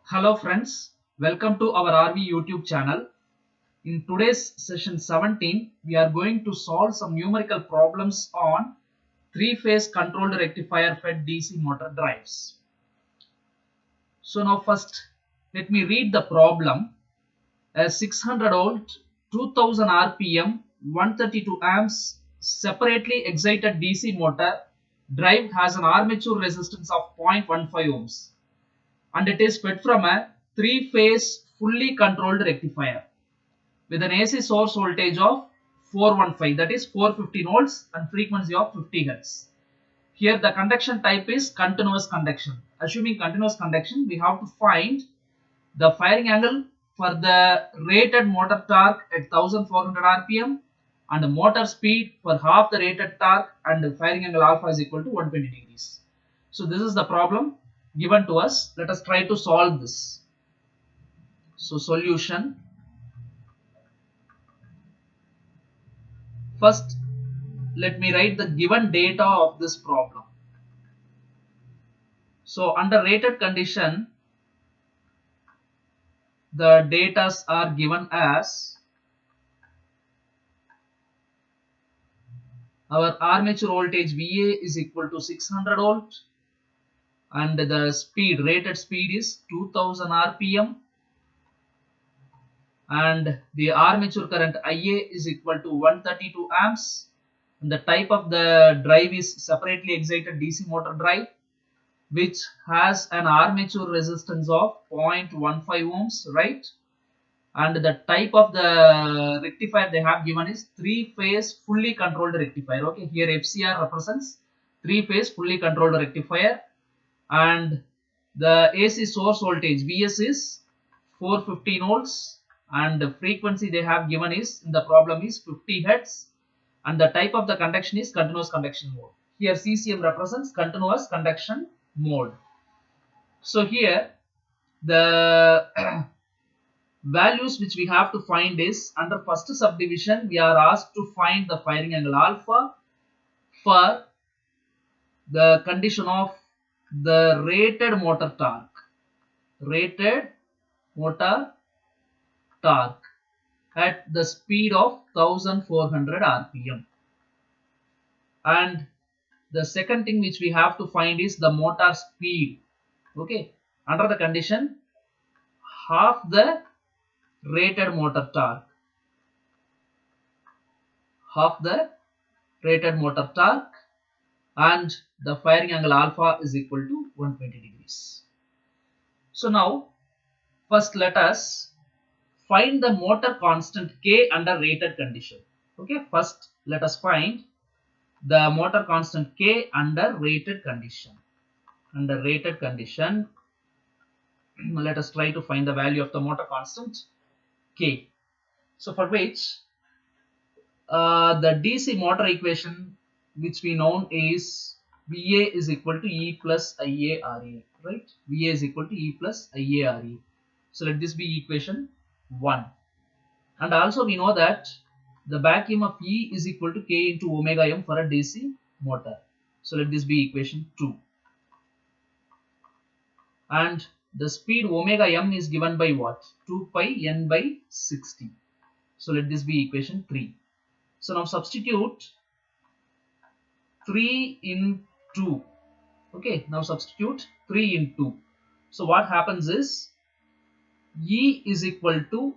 Hello friends, welcome to our RV YouTube channel. In today's session 17, we are going to solve some numerical problems on three-phase controlled rectifier fed DC motor drives. So now first, let me read the problem. A 600 volt, 2000 RPM, 132 amps separately excited DC motor drive has an armature resistance of 0.15 ohms. And it is fed from a three-phase fully controlled rectifier with an AC source voltage of 415, that is 450 volts, and frequency of 50 Hz. Here the conduction type is continuous conduction. Assuming continuous conduction, we have to find the firing angle for the rated motor torque at 1400 rpm and the motor speed for half the rated torque, and the firing angle alpha is equal to 120 degrees. So this is the problem given to us. Let us try to solve this. So solution. First, let me write the given data of this problem. So under rated condition, the datas are given as our armature voltage VA is equal to 600 volt and the speed, rated speed is 2000 rpm, and the armature current IA is equal to 132 amps, and the type of the drive is separately excited DC motor drive which has an armature resistance of 0.15 ohms, right? And the type of the rectifier they have given is three-phase fully controlled rectifier. Okay, here FCR represents three-phase fully controlled rectifier, and the AC source voltage Vs is 415 volts, and the frequency they have given is in the problem is 50 Hz, and the type of the conduction is continuous conduction mode. Here CCM represents continuous conduction mode. So here the values which we have to find is, under first subdivision we are asked to find the firing angle alpha for the condition of the rated motor torque at the speed of 1400 rpm, and the second thing which we have to find is the motor speed. Okay, under the condition half the rated motor torque and the firing angle alpha is equal to 120 degrees. So now first let us find the motor constant K under rated condition. Okay, first let us find the motor constant K under rated condition. Under rated condition, let us try to find the value of the motor constant K. So for which the DC motor equation which we know is VA is equal to E plus IA RA, right? VA is equal to E plus IA RA. So let this be equation 1. And also we know that the back EMF E is equal to K into omega M for a DC motor. So let this be equation 2. And the speed omega M is given by what? 2 pi N by 60. So let this be equation 3. So now substitute 3 in 2. Okay, now substitute 3 in 2. So what happens is E is equal to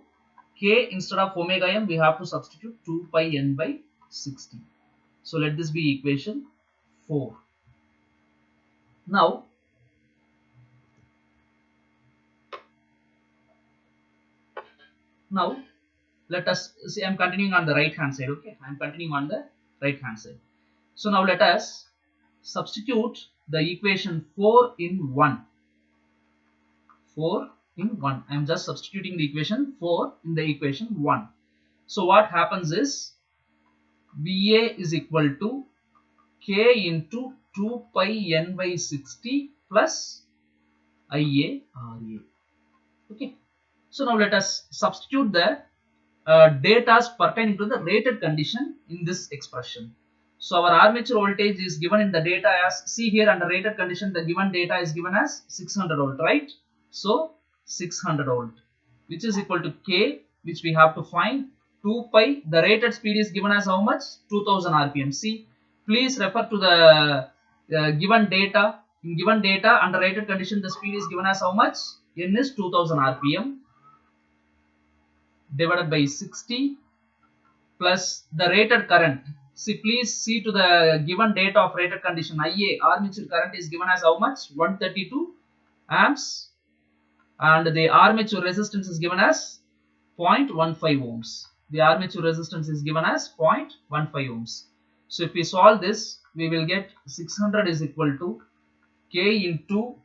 K, instead of omega M we have to substitute 2 pi N by 60. So let this be equation 4. Now let us see, I am continuing on the right hand side. Okay, I am continuing on the right hand side. So now let us substitute the equation 4 in 1. 4 in 1. I am just substituting the equation 4 in the equation 1. So what happens is VA is equal to K into 2 pi N by 60 plus IA RA. Okay. So now let us substitute the data pertaining to the rated condition in this expression. So our armature voltage is given in the data as, see here under rated condition the given data is given as 600 volt, right? So 600 volt, which is equal to K, which we have to find 2 pi. The rated speed is given as how much? 2000 rpm. See, please refer to the given data. In given data, under rated condition, the speed is given as how much? N is 2000 rpm divided by 60 plus the rated current. See, please see to the given data of rated condition. IA, armature current, is given as how much? 132 amps, and the armature resistance is given as 0.15 ohms. The armature resistance is given as 0.15 ohms. So if we solve this, we will get 600 is equal to K into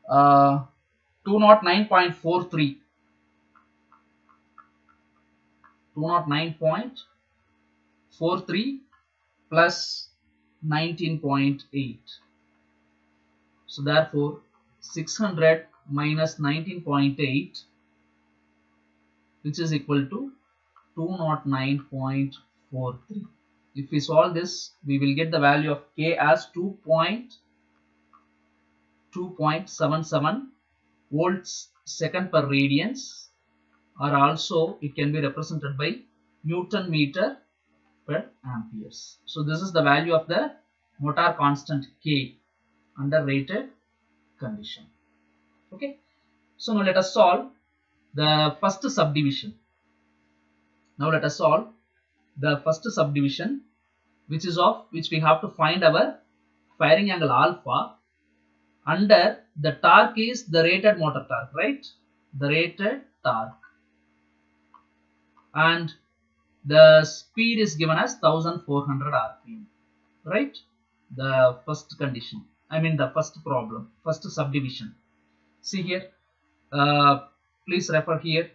209.43. 209.43 plus 19.8. So therefore 600 minus 19.8, which is equal to 209.43. If we solve this, we will get the value of K as 2.77 volts second per radians, or also it can be represented by Newton meter per amperes. So this is the value of the motor constant K under rated condition. Okay. So now let us solve the first subdivision. Now let us solve the first subdivision, which we have to find our firing angle alpha under the torque is the rated motor torque, right? The rated torque, and the speed is given as 1400 rpm, right? The first condition, I mean the first problem, first subdivision. See here, please refer here,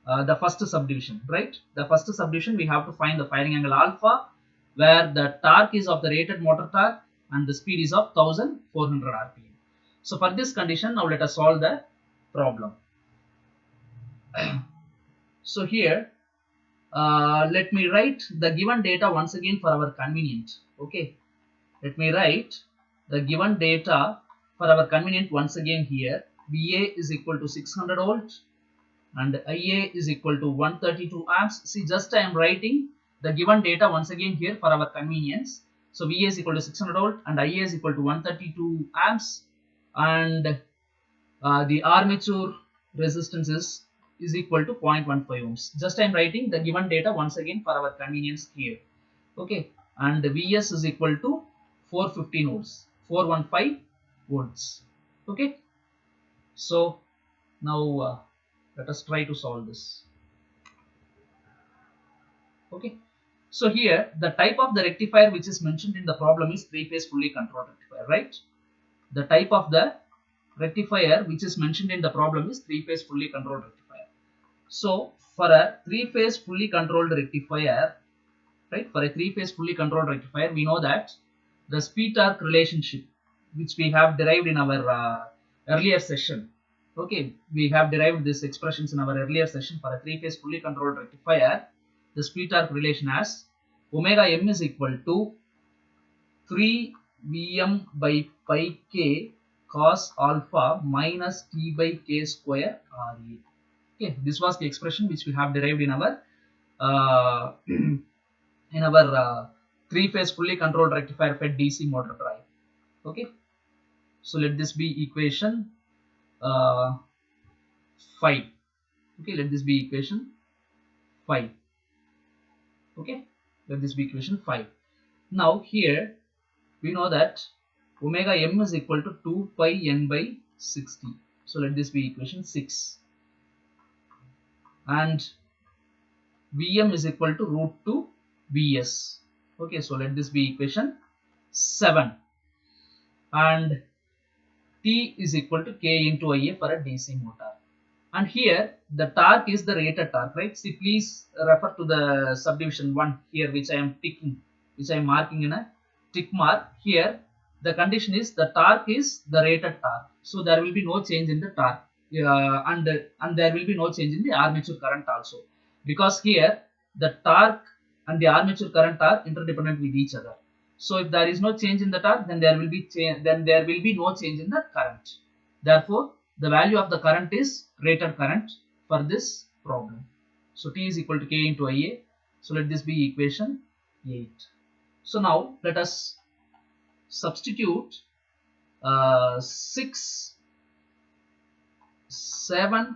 the first subdivision, right? The first subdivision, we have to find the firing angle alpha, where the torque is of the rated motor torque and the speed is of 1400 rpm. So for this condition, now let us solve the problem. So here, let me write the given data once again for our convenience. Okay, let me write the given data for our convenience once again here. VA is equal to 600 volts and IA is equal to 132 amps. See, just I am writing the given data once again here for our convenience. So VA is equal to 600 volt and IA is equal to 132 amps, and the armature resistance is equal to 0.15 ohms. Just I am writing the given data once again for our convenience here. Okay, and the VS is equal to 415 volts. Okay, so now let us try to solve this. Okay, so here the type of the rectifier which is mentioned in the problem is three-phase fully controlled rectifier, right? The type of the rectifier which is mentioned in the problem is three-phase fully controlled rectifier. So for a three-phase fully controlled rectifier, right, for a three-phase fully controlled rectifier, we know that the speed torque relationship which we have derived in our earlier session. Okay, we have derived these expressions in our earlier session. For a three-phase fully controlled rectifier, the speed torque relation as omega m is equal to 3 Vm by pi k cos alpha minus T by k square Ra. Okay, this was the expression which we have derived in our three-phase fully controlled rectifier fed DC motor drive. Okay, so let this be equation 5. Okay, let this be equation 5. Okay, let this be equation 5. Now here we know that omega m is equal to 2 pi n by 60. So let this be equation 6. And Vm is equal to root 2 Vs. Okay, so let this be equation 7. And T is equal to K into Ia for a DC motor. And here the torque is the rated torque, right? See, please refer to the subdivision 1 here, which I am ticking, which I am marking in a tick mark. Here the condition is the torque is the rated torque, so there will be no change in the torque, and there will be no change in the armature current also, because here the torque and the armature current are interdependent with each other. So if there is no change in the torque, then there will be no change in the current. Therefore, the value of the current is rated current for this problem. So T is equal to K into IA. So let this be equation 8. So now let us substitute 6, 7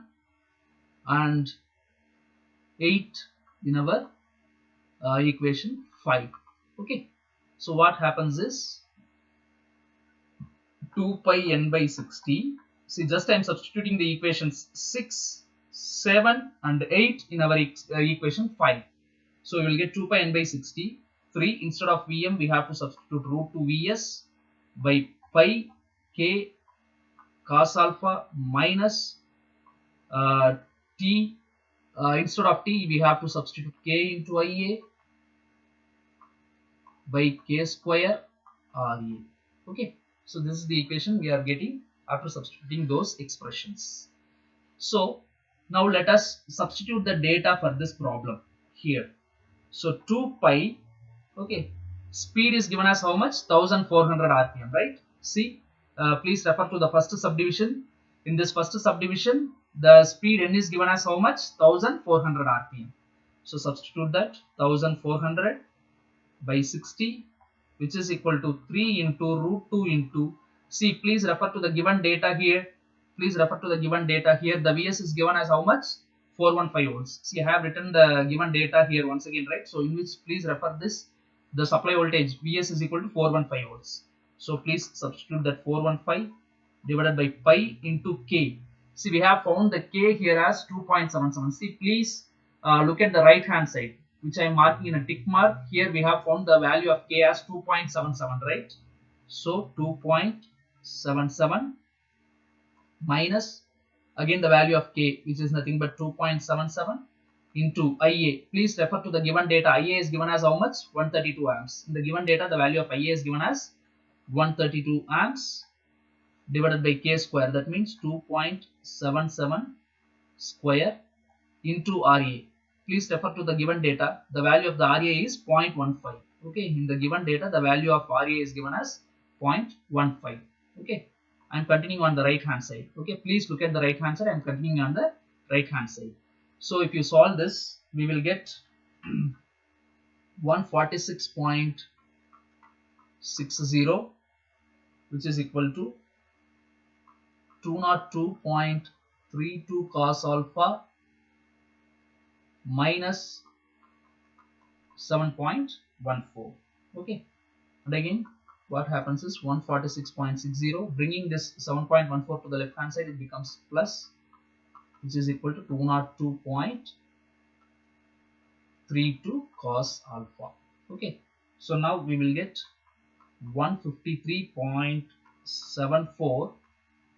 and 8 in our equation 5. Okay. So what happens is 2 pi n by 60. See, just I am substituting the equations 6, 7 and 8 in our equation 5. So we will get 2 pi n by 60. 3 instead of Vm we have to substitute root 2 Vs by pi k cos alpha minus T. Instead of T we have to substitute K into Ia by K square Ra. Okay. So this is the equation we are getting after substituting those expressions. So now let us substitute the data for this problem here. So 2 pi, okay, speed is given as how much? 1400 rpm, right? See, please refer to the first subdivision. In this first subdivision, the speed n is given as how much? 1400 rpm. So substitute that 1400 by 60, which is equal to 3 into root 2 into, see, please refer to the given data here. Please refer to the given data here. The Vs is given as how much? 415 volts. See, I have written the given data here once again, right? So in which please refer this, the supply voltage Vs is equal to 415 volts. So please substitute that 415 divided by pi into K. See, we have found the K here as 2.77. See, please look at the right hand side, which I am marking in a tick mark. Here we have found the value of K as 2.77, right? So 2.77 minus again the value of K, which is nothing but 2.77 into Ia. Please refer to the given data. Ia is given as how much? 132 amps. In the given data, the value of Ia is given as 132 amps divided by K square. That means 2.77 square into Ra. Please refer to the given data. The value of the Ra is 0.15. Okay, in the given data, the value of Ra is given as 0.15. Okay, I am continuing on the right hand side. Okay, please look at the right hand side. I am continuing on the right hand side. So if you solve this, we will get 146.60, which is equal to 202.32 cos alpha minus 7.14. Okay, and again what happens is 146.60, bringing this 7.14 to the left hand side, it becomes plus, which is equal to 202.32 cos alpha. Okay, so now we will get 153.74,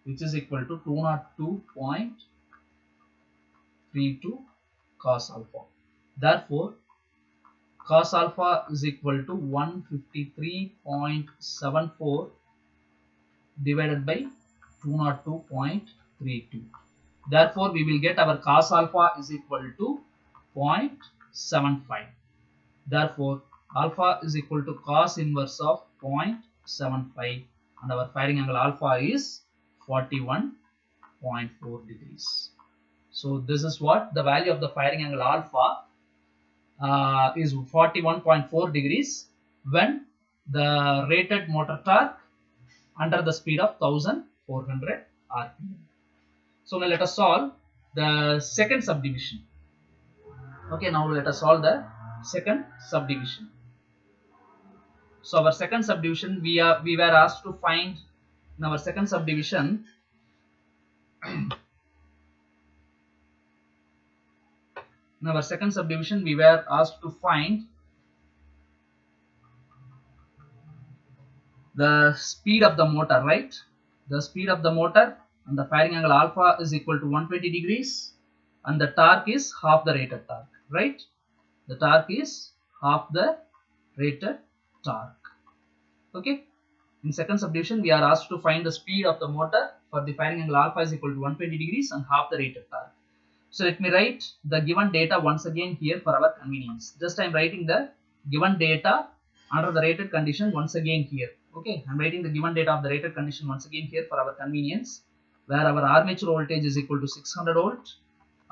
which is equal to 202.32 cos alpha. Therefore, cos alpha is equal to 153.74 divided by 202.32. Therefore, we will get our cos alpha is equal to 0.75. Therefore, alpha is equal to cos inverse of 0.75 and our firing angle alpha is 41.4 degrees. So this is what the value of the firing angle alpha is 41.4 degrees when the rated motor torque under the speed of 1400 rpm. So now let us solve the second subdivision. Okay, now let us solve the second subdivision. So our second subdivision, we were asked to find in our second subdivision we were asked to find the speed of the motor, right? The speed of the motor, and the firing angle alpha is equal to 120 degrees and the torque is half the rated torque, right? The torque is half the rated torque. Okay, in second subdivision we are asked to find the speed of the motor for the firing angle alpha is equal to 120 degrees and half the rated torque. So let me write the given data once again here for our convenience. Just I am writing the given data under the rated condition once again here. Okay, I am writing the given data of the rated condition once again here for our convenience. where our armature voltage is equal to 600 volt,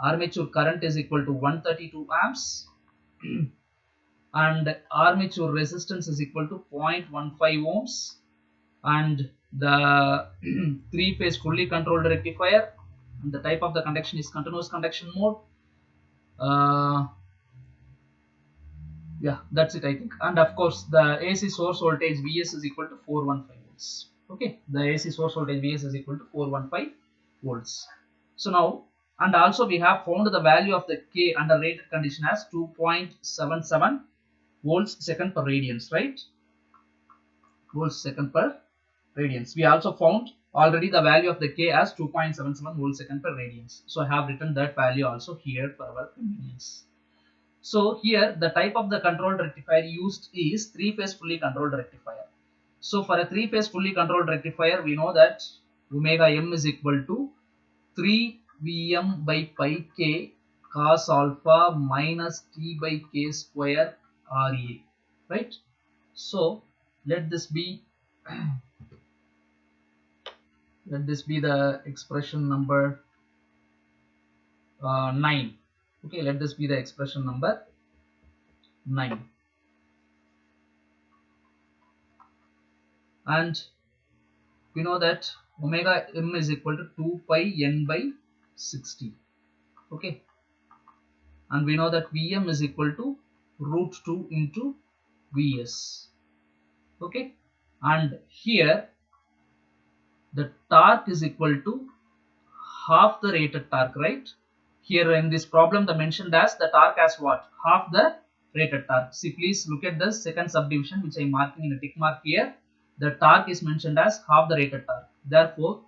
armature current is equal to 132 amps, and armature resistance is equal to 0.15 ohms, and the three-phase fully controlled rectifier, and the type of the conduction is continuous conduction mode. Yeah, that's it, I think. And of course, the AC source voltage Vs is equal to 415 volts. Okay, the AC source voltage Vs is equal to 415 volts. So now, and also we have found the value of the K under rated condition as 2.77 volts second per radians, right? Volts second per radians. We also found already the value of the K as 2.77 volts second per radians. So I have written that value also here for our convenience. So here the type of the controlled rectifier used is three-phase fully controlled rectifier. So for a three-phase fully controlled rectifier, we know that omega m is equal to 3 Vm by pi k cos alpha minus t by k square Ra, right? So let this be the expression number 9. Okay, let this be the expression number 9. And we know that omega m is equal to 2 pi n by 60. Okay, and we know that Vm is equal to root 2 into Vs. Okay, and here the torque is equal to half the rated torque, right? Here in this problem, the mentioned as the torque as what? Half the rated torque. See, please look at the second subdivision which I am marking in a tick mark here. The torque is mentioned as half the rated torque. Therefore,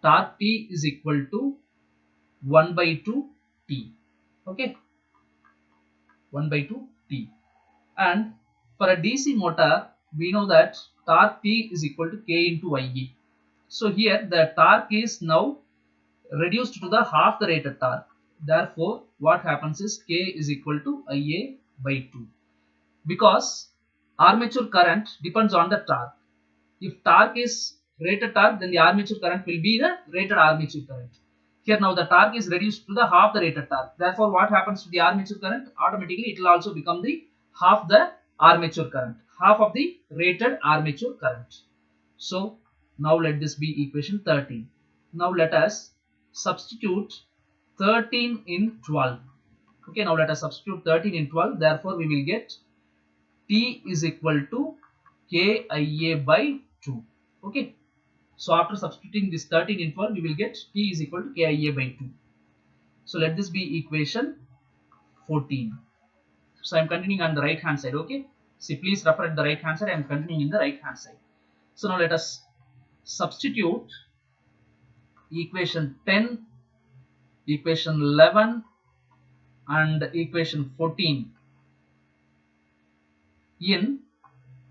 torque T is equal to 1 by 2 T. Okay, 1 by 2 T. And for a DC motor, we know that torque T is equal to K into Ia. So here the torque is now reduced to the half the rated torque. Therefore, what happens is K is equal to Ia by 2. Because armature current depends on the torque. If torque is rated torque, then the armature current will be the rated armature current. Here now the torque is reduced to the half the rated torque. Therefore, what happens to the armature current? Automatically, it will also become the half the armature current, half of the rated armature current. So now let this be equation 13. Now let us substitute 13 in 12. Okay, now let us substitute 13 in 12. Therefore, we will get T is equal to KIA by 2. Okay, so after substituting this 13 in 12, we will get T is equal to KIA by 2. So let this be equation 14. So I am continuing on the right hand side. Okay, see, please refer at the right hand side. I am continuing in the right hand side. So now let us substitute equation 10, equation 11 and equation 14 in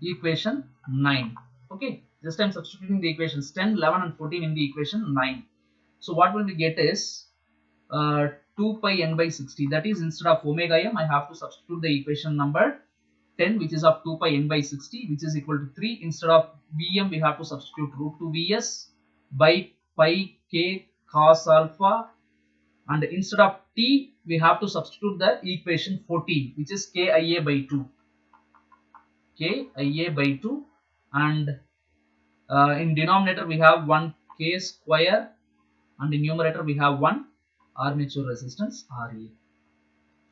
equation 9. Okay, this time substituting the equations 10, 11 and 14 in the equation 9. So what will we get is 2 pi n by 60. That is, instead of omega m, I have to substitute the equation number 10, which is of 2 pi n by 60, which is equal to 3. Instead of Vm, we have to substitute root 2 Vs by pi k cos alpha, and instead of T, we have to substitute the equation 14, which is KIA by 2. KIA by 2, and in denominator we have 1 K square, and in numerator we have 1 armature resistance Ra.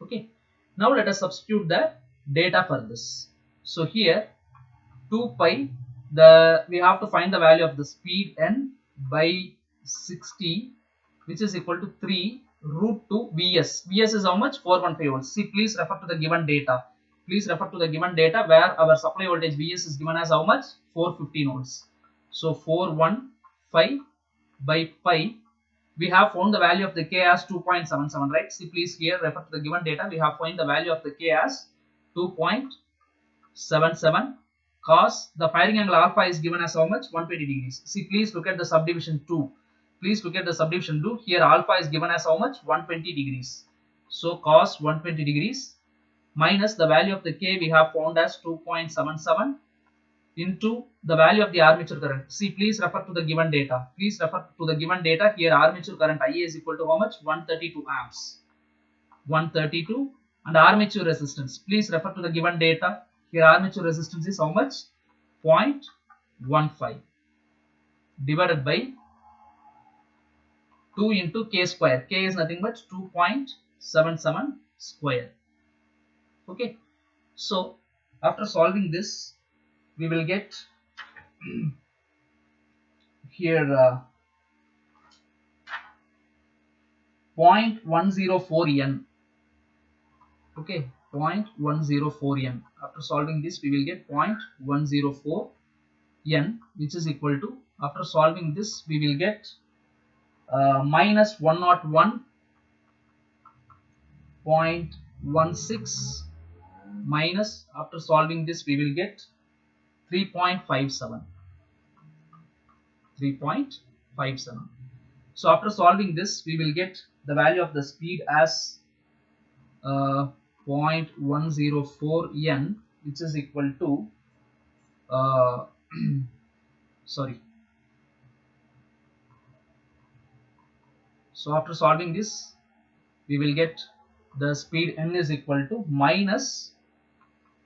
Okay, now let us substitute the data for this. So here 2 pi, we have to find the value of the speed n by 60, which is equal to 3 root 2 Vs. Vs is how much? 415 volts. See, please refer to the given data. Please refer to the given data where our supply voltage Vs is given as how much? 415 volts. So 415 by pi, we have found the value of the K as 2.77, right? See, please here refer to the given data. We have found the value of the K as 2.77 cos the firing angle alpha is given as how much? 120 degrees. See, please look at the subdivision 2. Please look at the subdivision 2. Here alpha is given as how much? 120 degrees. So cos 120 degrees minus the value of the K we have found as 2.77 into the value of the armature current. See, please refer to the given data. Please refer to the given data. Here armature current IA is equal to how much? 132 amps. 132. And armature resistance. Please refer to the given data. Here armature resistance is how much? 0.15 divided by 2 into K square. K is nothing but 2.77 square. Okay. So after solving this, we will get here 0.104 N. Okay, 0.104 N. After solving this, we will get 0.104 N, which is equal to, after solving this, we will get minus 101.16 minus, after solving this, we will get 3.57. 3.57. So after solving this, we will get the value of the speed as 0.104 N, which is equal to sorry. So after solving this, we will get the speed N is equal to minus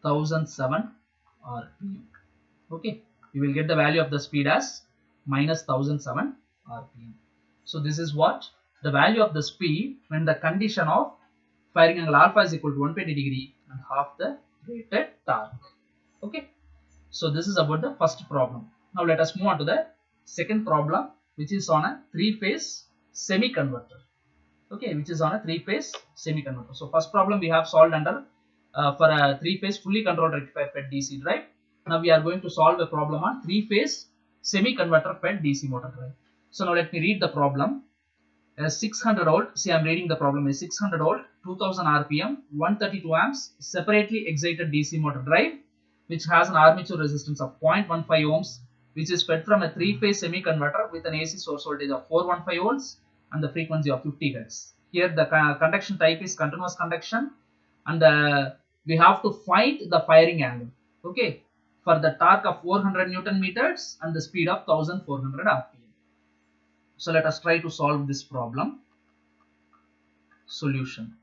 1007 RPM. Okay, we will get the value of the speed as minus 1007 RPM. So this is what the value of the speed when the condition of firing angle alpha is equal to 120 degree and half the rated torque. Okay, so this is about the first problem. Now let us move on to the second problem, which is on a three-phase semi-converter. Okay, which is on a three-phase semi-converter. So first problem we have solved under for a three-phase fully controlled rectifier fed DC drive. Now we are going to solve a problem on three-phase semi-converter fed DC motor drive. So now let me read the problem. A 600 volt, see I am reading the problem, is 600 volt, 2000 RPM, 132 amps, separately excited DC motor drive, which has an armature resistance of 0.15 ohms, which is fed from a three-phase semi-converter with an AC source voltage of 415 volts and the frequency of 50 Hz. Here the conduction type is continuous conduction, and we have to find the firing angle. Okay, for the torque of 400 Newton meters and the speed of 1400 RPM. So let us try to solve this problem. Solution.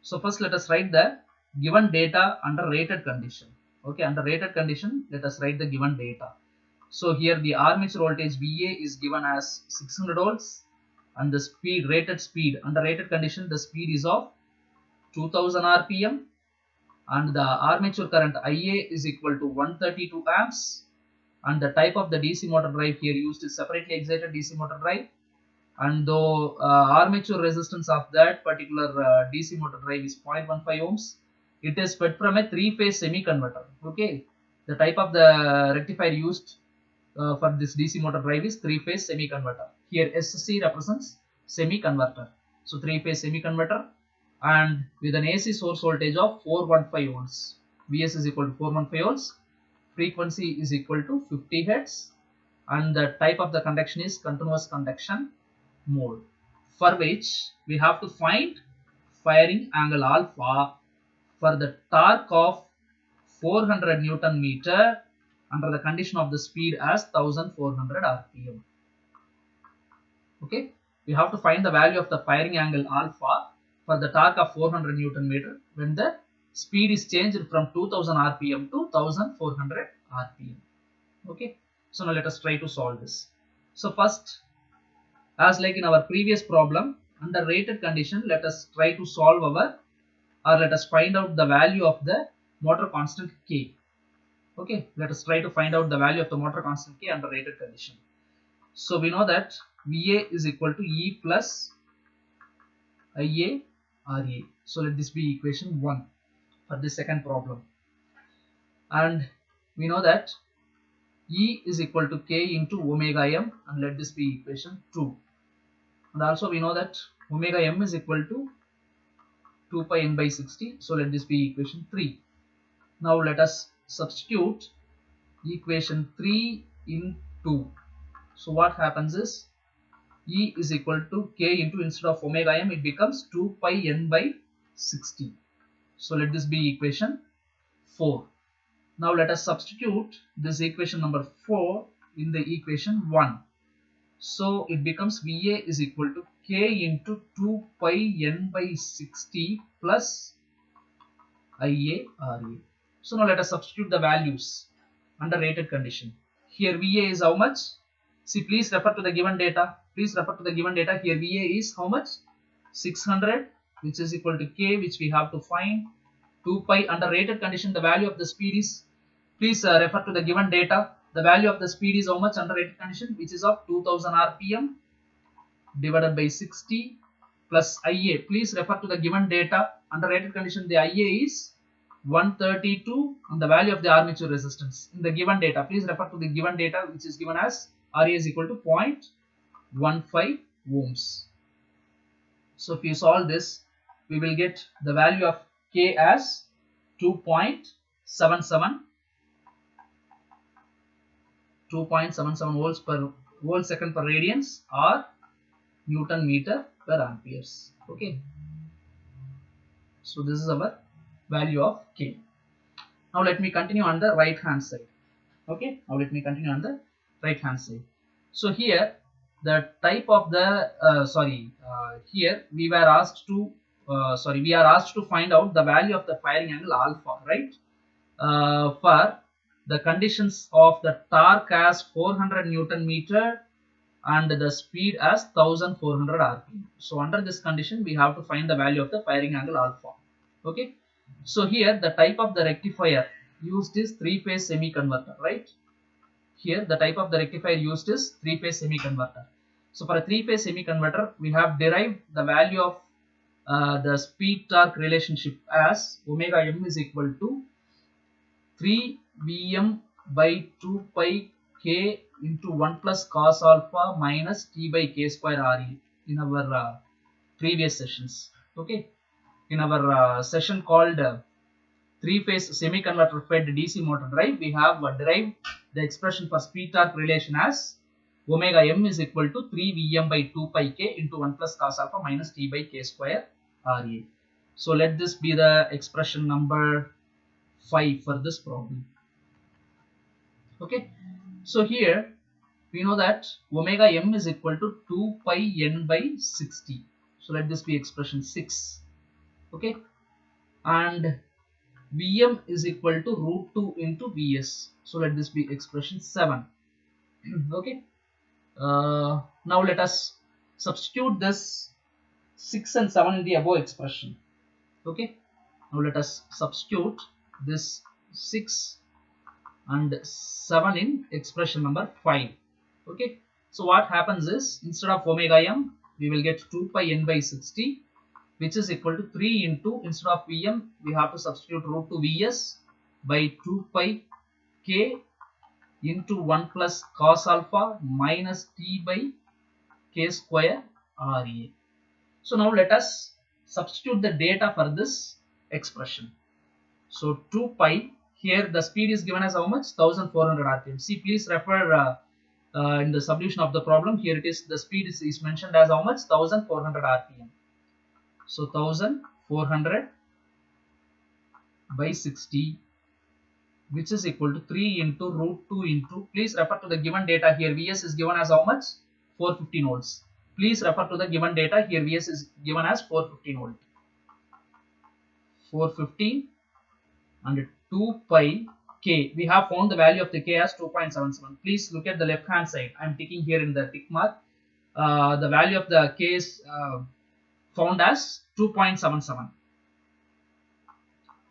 So first let us write the given data under rated condition. Okay, under rated condition, let us write the given data. So here the armature voltage VA is given as 600 volts and the speed, rated speed, under rated condition, the speed is of 2000 RPM and the armature current IA is equal to 132 amps. And the type of the DC motor drive here used is separately excited DC motor drive, and though armature resistance of that particular DC motor drive is 0.15 ohms, it is fed from a three-phase semi-converter. Okay, the type of the rectifier used for this DC motor drive is three-phase semi-converter. Here SC represents semi-converter, so three-phase semi-converter, and with an AC source voltage of 415 volts. Vs is equal to 415 volts. Frequency is equal to 50 Hz and the type of the conduction is continuous conduction mode, for which we have to find firing angle alpha for the torque of 400 Newton meter under the condition of the speed as 1400 RPM. Okay, we have to find the value of the firing angle alpha for the torque of 400 Newton meter when the speed is changed from 2000 RPM to 1400 RPM. Okay, so now let us try to solve this. So first, as like in our previous problem, under rated condition, let us try to solve our, or let us find out the value of the motor constant K. Okay, let us try to find out the value of the motor constant K under rated condition. So we know that VA is equal to E plus IA RA. So let this be equation 1 for this second problem. And we know that E is equal to K into omega m, and let this be equation 2. And also we know that omega m is equal to 2 pi n by 60. So let this be equation 3. Now let us substitute equation 3 in 2. So what happens is E is equal to K into, instead of omega m, it becomes 2 pi n by 60. So let this be equation 4. Now let us substitute this equation number 4 in the equation 1. So it becomes VA is equal to K into 2 pi n by 60 plus IA RA. So now let us substitute the values under rated condition. Here VA is how much? See, please refer to the given data. Please refer to the given data. Here VA is how much? 600, which is equal to K, which we have to find. 2 pi under rated condition, the value of the speed is, please refer to the given data. The value of the speed is how much under rated condition, which is of 2000 rpm divided by 60 plus IA. Please refer to the given data. Under rated condition, the IA is 132 and the value of the armature resistance in the given data. Please refer to the given data, which is given as RA is equal to 0.15 ohms. So if you solve this, we will get the value of K as 2.77 volts per volt second per radians or Newton meter per amperes. Okay. So this is our value of K. Now let me continue on the right hand side. Okay. Now let me continue on the right hand side. So here the type of the here we were asked to we are asked to find out the value of the firing angle alpha, right? For the conditions of the torque as 400 Newton meter and the speed as 1400 rpm. So under this condition we have to find the value of the firing angle alpha. Okay. So here the type of the rectifier used is 3-phase semi-converter, right? Here the type of the rectifier used is 3-phase semi-converter. So for a 3-phase semi-converter, we have derived the value of the speed torque relationship as omega m is equal to 3 Vm by 2 pi k into 1 plus cos alpha minus t by k square Re in our previous sessions. Okay, in our session called 3-phase semi-converter fed DC motor drive, we have derived the expression for speed torque relation as omega m is equal to 3 Vm by 2 pi k into 1 plus cos alpha minus t by k square Ra. So let this be the expression number 5 for this problem. Okay, so here we know that omega m is equal to 2 pi n by 60. So let this be expression 6. Okay, and Vm is equal to root 2 into Vs. So let this be expression 7. Okay. Now let us substitute this 6 and 7 in the above expression. Okay. Now let us substitute this 6 and 7 in expression number 5. Okay. So what happens is, instead of omega m, we will get 2 pi n by 60, which is equal to 3 into, instead of Vm, we have to substitute root 2 Vs by 2 pi k into 1 plus cos alpha minus t by k square Ra. So now let us substitute the data for this expression. So 2 pi, here the speed is given as how much? 1400 rpm. See, please refer in the solution of the problem. Here it is, the speed is mentioned as how much? 1400 rpm. So 1400 by 60, which is equal to 3 into root 2 into, please refer to the given data. Here Vs is given as how much? 415 volts. Please refer to the given data. Here Vs is given as 415 volt. 415 and 2 pi k. We have found the value of the k as 2.77. Please look at the left hand side. I am ticking here in the tick mark. The value of the k is found as 2.77.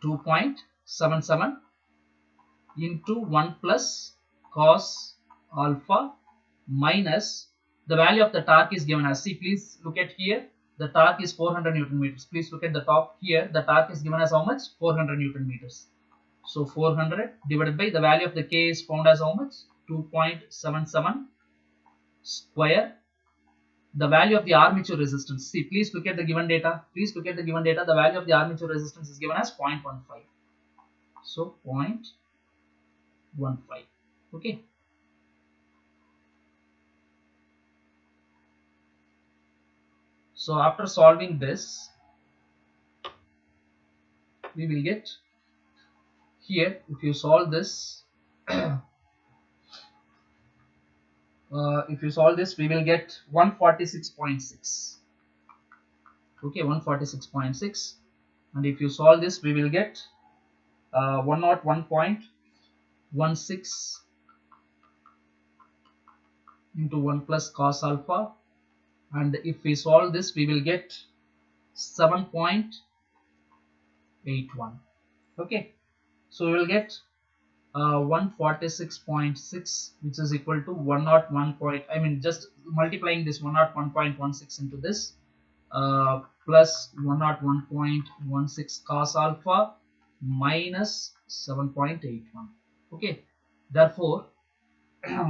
2.77 into 1 plus cos alpha minus the value of the torque is given as, see, please look at here, the torque is 400 Newton meters. Please look at the top here, the torque is given as how much? 400 Newton meters. So 400 divided by the value of the k is found as how much? 2.77 square. The value of the armature resistance, see, please look at the given data. Please look at the given data. The value of the armature resistance is given as 0.15. So 0.15. Okay. So after solving this, we will get here if you solve this if you solve this we will get 146.6. okay, 146.6, and if you solve this we will get 101.16 into 1 plus cos alpha, and if we solve this we will get 7.81. okay, so we will get 146.6, which is equal to 101 point, I mean just multiplying this 101.16 into this plus 101.16 cos alpha minus 7.81. okay, therefore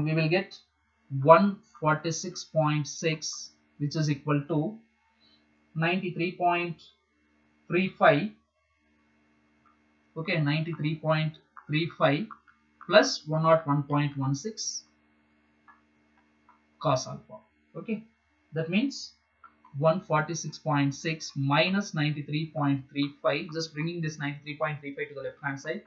we will get 146.6, which is equal to 93.35. okay, 93.35 plus 101.16 cos alpha. okay, that means 146.6 minus 93.35, just bringing this 93.35 to the left hand side,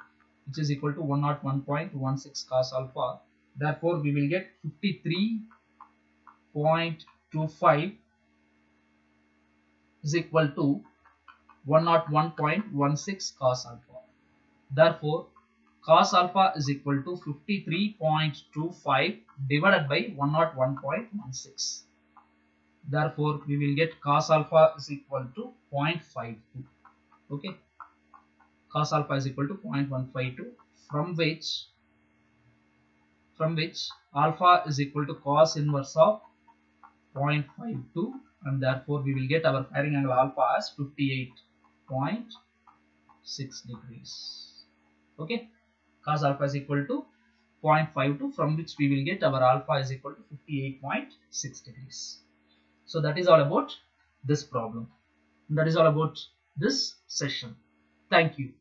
which is equal to 101.16 cos alpha. Therefore we will get 53.25 is equal to 101.16 cos alpha. Therefore cos alpha is equal to 53.25 divided by 101.16. Therefore we will get cos alpha is equal to 0.52. okay, cos alpha is equal to 0.152, from which alpha is equal to cos inverse of 0.52, and therefore we will get our firing angle alpha as 58.6 degrees. okay, cos alpha is equal to 0.52, from which we will get our alpha is equal to 58.6 degrees. So that is all about this problem. That is all about this session. Thank you.